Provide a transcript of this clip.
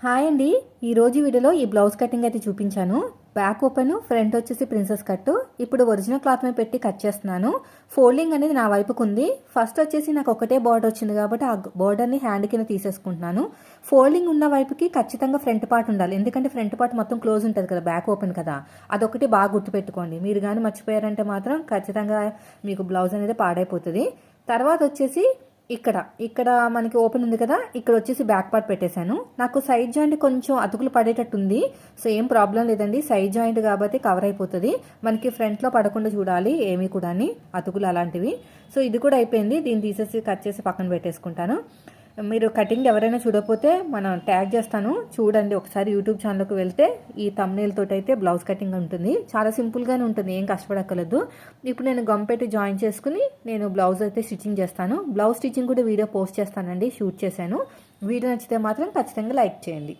Hi అండి. ఈరోజు వీడియోలో ఈ బ్లౌజ్ కటింగ్ అయితే చూపించాను. బ్యాక్ ఓపెన్, ఫ్రంట్ వచ్చేసి ప్రిన్సెస్ కట్. ఇప్పుడు ఒరిజినల్ క్లాత్ మీద పెట్టి కట్ చేస్తున్నాను. ఫోల్డింగ్ అనేది నా వైపుకు ఉంది. ఫస్ట్ వచ్చేసి నాకు ఒకటే బార్డర్ వచ్చింది కాబట్టి ఆ బార్డర్ని హ్యాండ్ కింద తీసేసుకుంటున్నాను. ఫోల్డింగ్ ఉన్న వైపుకి ఖచ్చితంగా ఫ్రంట్ పార్ట్ ఉండాలి. ఎందుకంటే ఫ్రంట్ పార్ట్ మొత్తం క్లోజ్ ఉంటుంది కదా, బ్యాక్ ఓపెన్ కదా. అదొకటి బాగా గుర్తుపెట్టుకోండి. మీరు కానీ మర్చిపోయారంటే మాత్రం ఖచ్చితంగా మీకు బ్లౌజ్ అనేది పాడైపోతుంది. తర్వాత వచ్చేసి ఇక్కడ మనకి ఓపెన్ ఉంది కదా, ఇక్కడ వచ్చేసి బ్యాక్ పార్ట్ పెట్టేశాను. నాకు సైడ్ జాయింట్ కొంచెం అతుకులు పడేటట్టు ఉంది. సో ఏం ప్రాబ్లం లేదండి, సైడ్ జాయింట్ కాబట్టి కవర్ అయిపోతుంది. మనకి ఫ్రంట్లో పడకుండా చూడాలి ఏమీ కూడా అతుకులు అలాంటివి. సో ఇది కూడా అయిపోయింది. దీన్ని తీసేసి కట్ చేసి పక్కన పెట్టేసుకుంటాను. మీరు కటింగ్ ఎవరైనా చూడకపోతే మనం ట్యాగ్ చేస్తాను, చూడండి ఒకసారి. యూట్యూబ్ ఛానల్కి వెళ్తే ఈ థంబ్నెయిల్ తోటి అయితే బ్లౌజ్ కటింగ్ ఉంటుంది. చాలా సింపుల్గానే ఉంటుంది, ఏం కష్టపడక్కర్లేదు. ఇప్పుడు నేను గమ్ పెట్టి జాయిన్ చేసుకుని నేను బ్లౌజ్ అయితే స్టిచ్చింగ్ చేస్తాను. బ్లౌజ్ స్టిచ్చింగ్ కూడా వీడియో పోస్ట్ చేస్తానండి, షూట్ చేశాను. వీడియో నచ్చితే మాత్రం ఖచ్చితంగా లైక్ చేయండి.